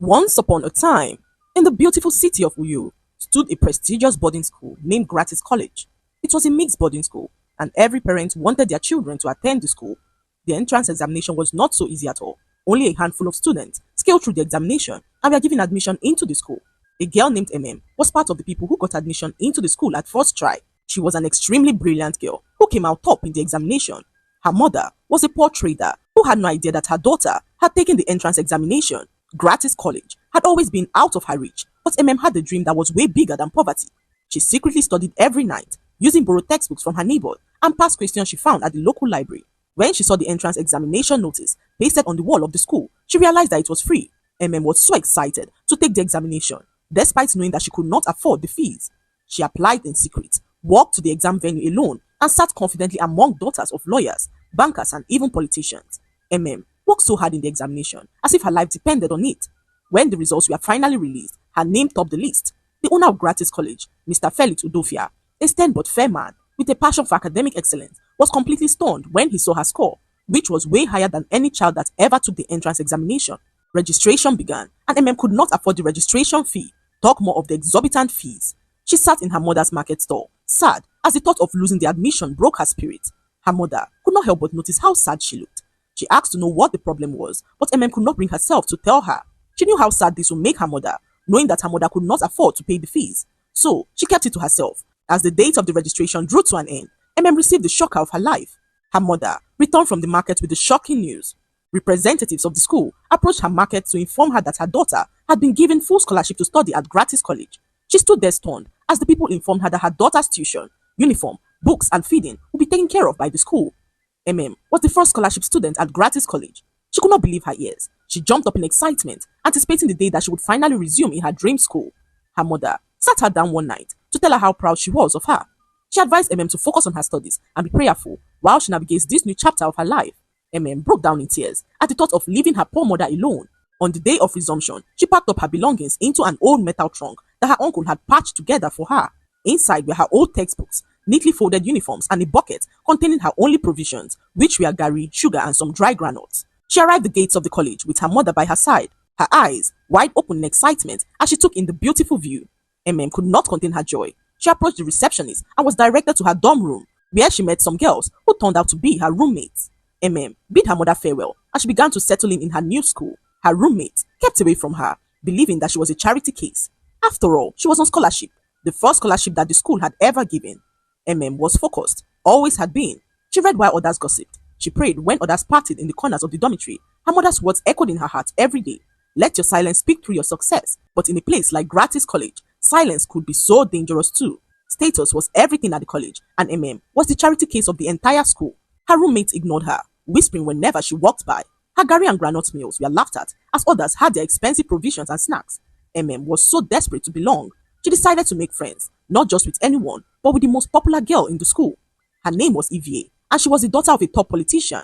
Once upon a time, in the beautiful city of Uyo, stood a prestigious boarding school named Gratis College. It was a mixed boarding school, and every parent wanted their children to attend the school. The entrance examination was not so easy at all. Only a handful of students scaled through the examination and were given admission into the school. A girl named was part of the people who got admission into the school at first try. She was an extremely brilliant girl who came out top in the examination. Her mother was a poor trader who had no idea that her daughter had taken the entrance examination. Gratis College had always been out of her reach, but had a dream that was way bigger than poverty. She secretly studied every night, using borrowed textbooks from her neighbor and past questions she found at the local library. When she saw the entrance examination notice pasted on the wall of the school, she realized that it was free. Was so excited to take the examination, despite knowing that she could not afford the fees. She applied in secret, walked to the exam venue alone, and sat confidently among daughters of lawyers, bankers, and even politicians. Worked so hard in the examination as if her life depended on it. When the results were finally released, her name topped the list. The owner of Gratis College, Mr. Felix Udofia, a stern but fair man with a passion for academic excellence, was completely stunned when he saw her score, which was way higher than any child that ever took the entrance examination. Registration began, and could not afford the registration fee, talk more of the exorbitant fees. She sat in her mother's market stall, sad as the thought of losing the admission broke her spirit. Her mother could not help but notice how sad she looked. She asked to know what the problem was, but could not bring herself to tell her. She knew how sad this would make her mother, knowing that her mother could not afford to pay the fees. So, she kept it to herself. As the date of the registration drew to an end, received the shocker of her life. Her mother returned from the market with the shocking news. Representatives of the school approached her market to inform her that her daughter had been given full scholarship to study at Gratis College. She stood there stunned as the people informed her that her daughter's tuition, uniform, books, and feeding would be taken care of by the school. Was the first scholarship student at Gratis College. She could not believe her ears. She jumped up in excitement, anticipating the day that she would finally resume in her dream school. Her mother sat her down one night to tell her how proud she was of her. She advised to focus on her studies and be prayerful while she navigates this new chapter of her life. Broke down in tears at the thought of leaving her poor mother alone. On the day of resumption, she packed up her belongings into an old metal trunk that her uncle had patched together for her. Inside were her old textbooks, neatly folded uniforms, and a bucket containing her only provisions, which were gari, sugar, and some dry granules. She arrived at the gates of the college with her mother by her side, her eyes wide open in excitement as she took in the beautiful view. Could not contain her joy. She approached the receptionist and was directed to her dorm room, where she met some girls who turned out to be her roommates. Bid her mother farewell as she began to settle in her new school. Her roommate kept away from her, believing that she was a charity case. After all, she was on scholarship, the first scholarship that the school had ever given. Was focused, always had been. She read while others gossiped. She prayed when others parted in the corners of the dormitory. Her mother's words echoed in her heart every day. Let your silence speak through your success. But in a place like Gratis College, silence could be so dangerous too. Status was everything at the college, and was the charity case of the entire school. Her roommates ignored her, whispering whenever she walked by. Her gari and granite meals were laughed at, as others had their expensive provisions and snacks. Was so desperate to belong. She decided to make friends, not just with anyone, but with the most popular girl in the school. Her name was Evie, and she was the daughter of a top politician.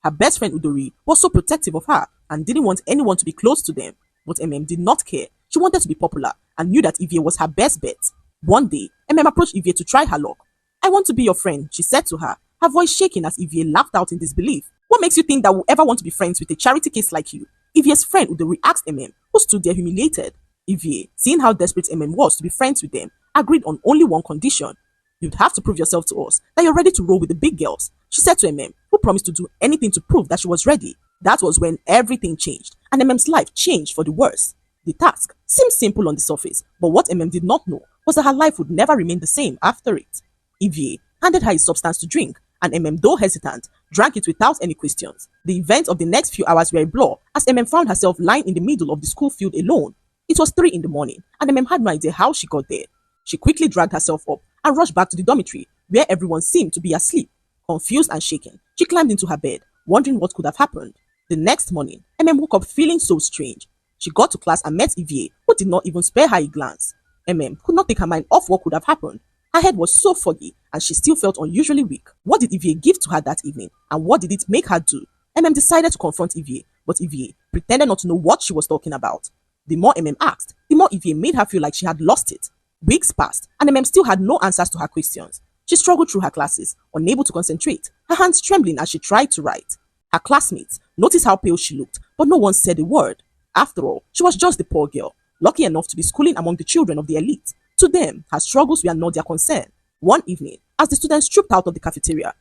Her best friend Udori was so protective of her and didn't want anyone to be close to them. But did not care. She wanted to be popular and knew that Evie was her best bet. One day, approached Evie to try her luck. I want to be your friend, she said to her, her voice shaking as Evie laughed out in disbelief. What makes you think that we'll ever want to be friends with a charity case like you? Evie's friend Udori asked who stood there humiliated. Evie, seeing how desperate was to be friends with them, agreed on only one condition. You'd have to prove yourself to us that you're ready to roll with the big girls, she said to who promised to do anything to prove that she was ready. That was when everything changed, and life changed for the worse. The task seemed simple on the surface, but what did not know was that her life would never remain the same after it. Evie handed her a substance to drink, and though hesitant, drank it without any questions. The events of the next few hours were a blur, as found herself lying in the middle of the school field alone. It was 3 in the morning, and had no idea how she got there. She quickly dragged herself up and rushed back to the dormitory, where everyone seemed to be asleep. Confused and shaken, she climbed into her bed, wondering what could have happened. The next morning, woke up feeling so strange. She got to class and met Evie, who did not even spare her a glance. Could not take her mind off what could have happened. Her head was so foggy, and she still felt unusually weak. What did Evie give to her that evening, and what did it make her do? Decided to confront Evie, but Evie pretended not to know what she was talking about. The more asked, the more Evie made her feel like she had lost it. Weeks passed, and still had no answers to her questions. She struggled through her classes, unable to concentrate, her hands trembling as she tried to write. Her classmates noticed how pale she looked, but no one said a word. After all, she was just the poor girl, lucky enough to be schooling among the children of the elite. To them, her struggles were not their concern. One evening, as the students trooped out of the cafeteria,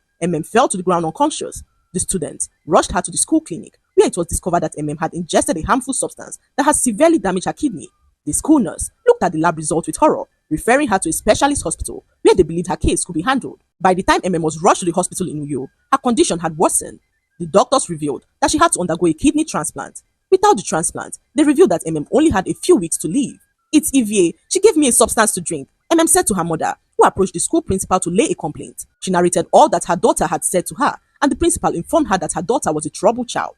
fell to the ground unconscious. The students rushed her to the school clinic, where it was discovered that had ingested a harmful substance that had severely damaged her kidney. The school nurse looked at the lab results with horror, referring her to a specialist hospital where they believed her case could be handled. By the time was rushed to the hospital in Uyo, her condition had worsened. The doctors revealed that she had to undergo a kidney transplant. Without the transplant, they revealed that only had a few weeks to live. "It's EVA. She gave me a substance to drink," said to her mother, who approached the school principal to lay a complaint. She narrated all that her daughter had said to her, and the principal informed her that her daughter was a troubled child.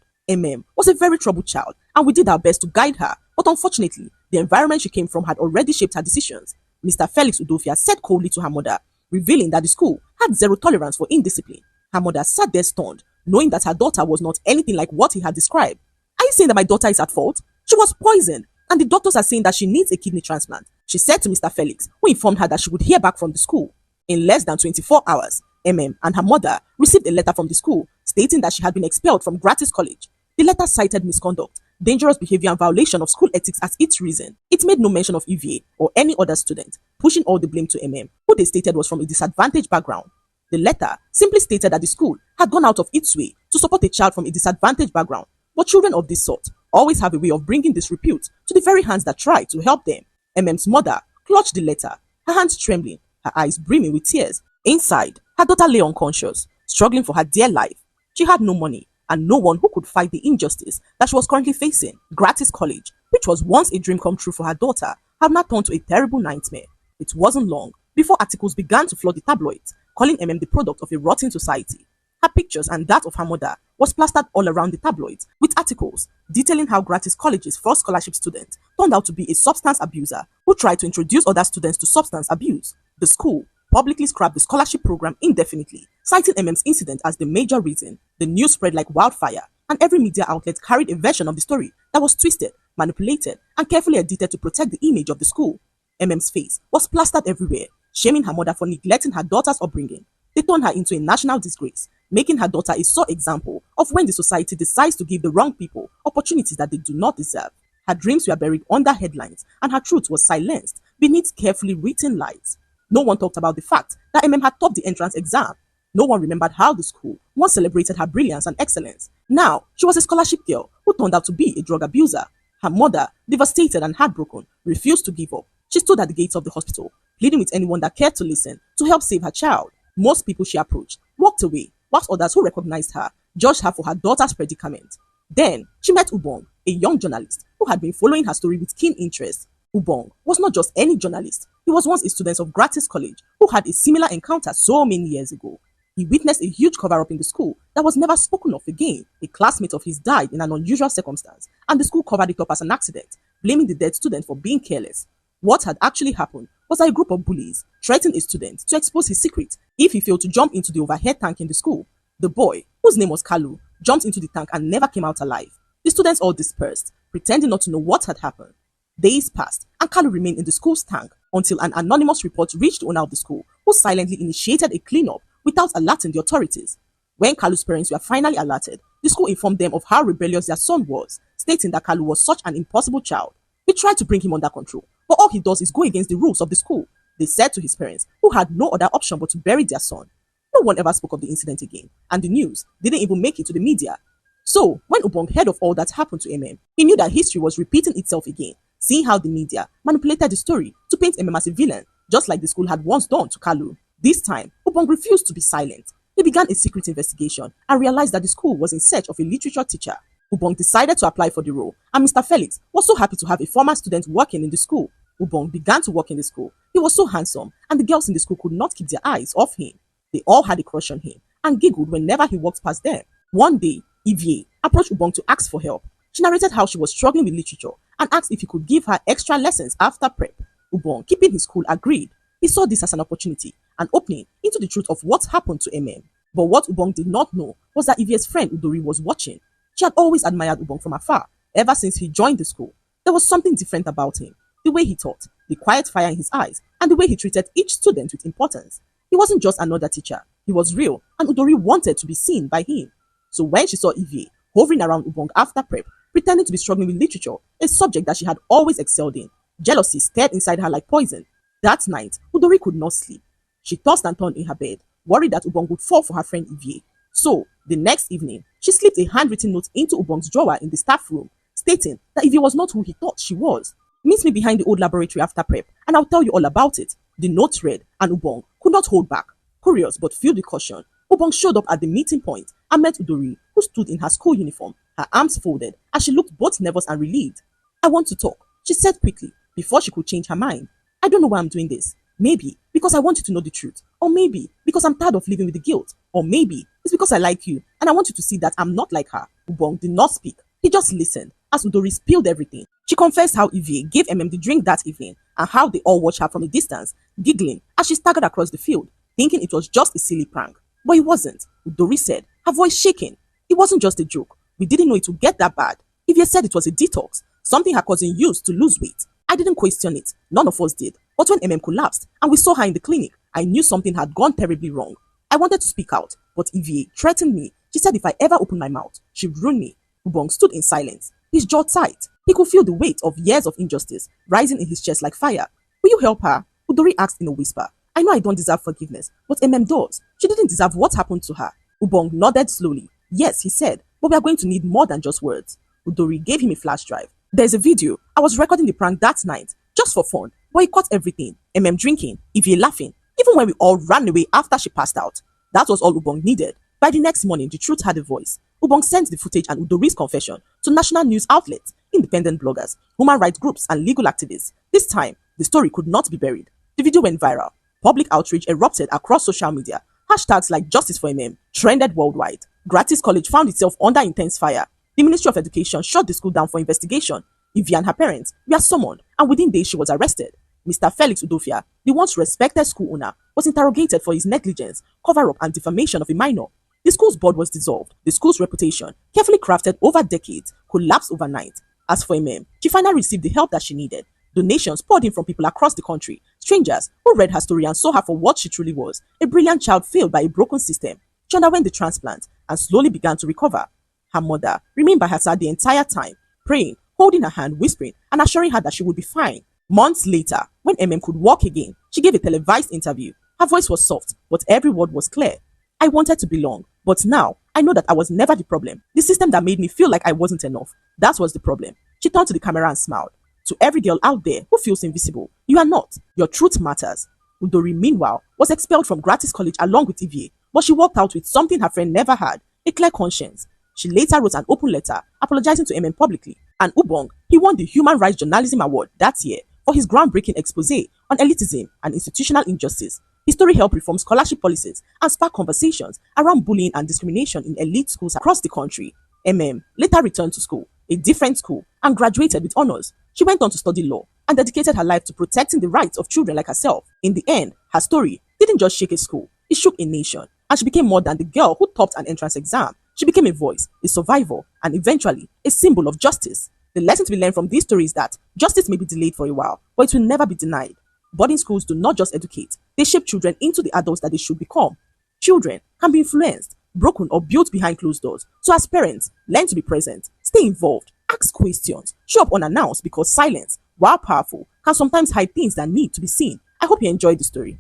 Was a very troubled child, and we did our best to guide her, but unfortunately, the environment she came from had already shaped her decisions. Mr. Felix Udofia said coldly to her mother, revealing that the school had zero tolerance for indiscipline. Her mother sat there stunned, knowing that her daughter was not anything like what he had described. "Are you saying that my daughter is at fault? She was poisoned, and the doctors are saying that she needs a kidney transplant," she said to Mr. Felix, who informed her that she would hear back from the school. In less than 24 hours, and her mother received a letter from the school stating that she had been expelled from Gratis College. The letter cited misconduct, dangerous behavior, and violation of school ethics as its reason. It made no mention of EVA or any other student, pushing all the blame to who they stated was from a disadvantaged background. The letter simply stated that the school had gone out of its way to support a child from a disadvantaged background, but children of this sort always have a way of bringing disrepute to the very hands that try to help them. M's mother clutched the letter, her hands trembling, her eyes brimming with tears. Inside, her daughter lay unconscious, struggling for her dear life. She had no money and no one who could fight the injustice that she was currently facing. Gratis College, which was once a dream come true for her daughter, had now turned to a terrible nightmare. It wasn't long before articles began to flood the tabloids, calling the product of a rotten society. Her pictures and that of her mother was plastered all around the tabloids, with articles detailing how Gratis College's first scholarship student turned out to be a substance abuser who tried to introduce other students to substance abuse. The school publicly scrapped the scholarship program indefinitely, citing M's incident as the major reason. The news spread like wildfire, and every media outlet carried a version of the story that was twisted, manipulated, and carefully edited to protect the image of the school. M's face was plastered everywhere, shaming her mother for neglecting her daughter's upbringing. They turned her into a national disgrace, making her daughter a sore example of when the society decides to give the wrong people opportunities that they do not deserve. Her dreams were buried under headlines, and her truth was silenced beneath carefully written lies. No one talked about the fact that had topped the entrance exam. No one remembered how the school once celebrated her brilliance and excellence. Now, she was a scholarship girl who turned out to be a drug abuser. Her mother, devastated and heartbroken, refused to give up. She stood at the gates of the hospital, pleading with anyone that cared to listen to help save her child. Most people she approached walked away, whilst others who recognized her judged her for her daughter's predicament. Then, she met Ubong, a young journalist who had been following her story with keen interest. Ubong was not just any journalist. He was once a student of Gratis College who had a similar encounter so many years ago. He witnessed a huge cover-up in the school that was never spoken of again. A classmate of his died in an unusual circumstance, and the school covered it up as an accident, blaming the dead student for being careless. What had actually happened was that a group of bullies threatened a student to expose his secret if he failed to jump into the overhead tank in the school. The boy, whose name was Kalu, jumped into the tank and never came out alive. The students all dispersed, pretending not to know what had happened. Days passed, and Kalu remained in the school's tank until an anonymous report reached the owner of the school, who silently initiated a cleanup without alerting the authorities. When Kalu's parents were finally alerted, the school informed them of how rebellious their son was, stating that Kalu was such an impossible child. We tried to bring him under control, but all he does is go against the rules of the school, they said to his parents, who had no other option but to bury their son. No one ever spoke of the incident again, and the news didn't even make it to the media. So, when Ubong heard of all that happened to he knew that history was repeating itself again, seeing how the media manipulated the story to paint as a villain, just like the school had once done to Kalu. This time, Ubong refused to be silent. He began a secret investigation and realized that the school was in search of a literature teacher. Ubong decided to apply for the role, and Mr. Felix was so happy to have a former student working in the school. Ubong began to work in the school. He was so handsome, and the girls in the school could not keep their eyes off him. They all had a crush on him and giggled whenever he walked past them. One day, Evie approached Ubong to ask for help. She narrated how she was struggling with literature and asked if he could give her extra lessons after prep. Ubong, keeping his cool, agreed. He saw this as an opportunity, an opening into the truth of what happened to But what Ubong did not know was that Evie's friend Udori was watching. She had always admired Ubong from afar, ever since he joined the school. There was something different about him, the way he taught, the quiet fire in his eyes, and the way he treated each student with importance. He wasn't just another teacher, he was real, and Udori wanted to be seen by him. So when she saw Evie hovering around Ubong after prep, pretending to be struggling with literature, a subject that she had always excelled in. Jealousy stirred inside her like poison. That night, Udori could not sleep. She tossed and turned in her bed, worried that Ubong would fall for her friend Ivie. So, the next evening, she slipped a handwritten note into Ubong's drawer in the staff room, stating that Ivie was not who he thought she was. Meet me behind the old laboratory after prep, and I'll tell you all about it. The note read, and Ubong could not hold back. Curious but filled with caution, Ubong showed up at the meeting point and met Udori, who stood in her school uniform, her arms folded, as she looked both nervous and relieved. I want to talk, she said quickly, before she could change her mind. I don't know why I'm doing this. Maybe because I want you to know the truth, or maybe because I'm tired of living with the guilt, or maybe it's because I like you and I want you to see that I'm not like her. Ubong did not speak. He just listened as Udori spilled everything. She confessed how Ivie gave the drink that evening and how they all watched her from a distance, giggling as she staggered across the field, thinking it was just a silly prank. But it wasn't, Udori said, her voice shaking. It wasn't just a joke. We didn't know it would get that bad. Ivie said it was a detox, something her cousin used to lose weight. I didn't question it. None of us did. But when collapsed and we saw her in the clinic, I knew something had gone terribly wrong. I wanted to speak out, but Ivie threatened me. She said if I ever opened my mouth, she'd ruin me. Ubong stood in silence, his jaw tight. He could feel the weight of years of injustice rising in his chest like fire. Will you help her? Udori asked in a whisper. I know I don't deserve forgiveness, but does. She didn't deserve what happened to her. Ubong nodded slowly. Yes, he said, but we are going to need more than just words. Udori gave him a flash drive. There's a video. I was recording the prank that night, just for fun, but he caught everything. Drinking, Ivie laughing, even when we all ran away after she passed out. That was all Ubong needed. By the next morning, the truth had a voice. Ubong sent the footage and Udori's confession to national news outlets, independent bloggers, human rights groups, and legal activists. This time, the story could not be buried. The video went viral. Public outrage erupted across social media. Hashtags like Justice for trended worldwide. Gratis College found itself under intense fire. The Ministry of Education shut the school down for investigation. Ivie and her parents were summoned, and within days she was arrested. Mr. Felix Udofia, the once respected school owner, was interrogated for his negligence, cover-up, and defamation of a minor. The school's board was dissolved. The school's reputation, carefully crafted over decades, collapsed overnight. As for she finally received the help that she needed. Donations poured in from people across the country, strangers who read her story and saw her for what she truly was, a brilliant child failed by a broken system. She underwent the transplant and slowly began to recover. Her mother remained by her side the entire time, praying, holding her hand, whispering, and assuring her that she would be fine. Months later, when could walk again, she gave a televised interview. Her voice was soft, but every word was clear. I wanted to belong, but now I know that I was never the problem. The system that made me feel like I wasn't enough. That was the problem. She turned to the camera and smiled. To every girl out there who feels invisible, you are not. Your truth matters. Udori, meanwhile, was expelled from Gratis College along with Ivie, but she walked out with something her friend never had, a clear conscience. She later wrote an open letter apologizing to publicly. And Ubong, he won the Human Rights Journalism Award that year for his groundbreaking expose on elitism and institutional injustice. His story helped reform scholarship policies and spark conversations around bullying and discrimination in elite schools across the country. Later returned to school, a different school, and graduated with honors. She went on to study law and dedicated her life to protecting the rights of children like herself. In the end, her story didn't just shake a school, it shook a nation, and she became more than the girl who topped an entrance exam. She became a voice, a survivor, and eventually a symbol of justice. The lesson to be learned from this story is that justice may be delayed for a while, but it will never be denied. Boarding schools do not just educate, they shape children into the adults that they should become. Children can be influenced, broken, or built behind closed doors. So as parents, learn to be present, stay involved, ask questions, show up unannounced, because silence, while powerful, can sometimes hide things that need to be seen. I hope you enjoyed the story.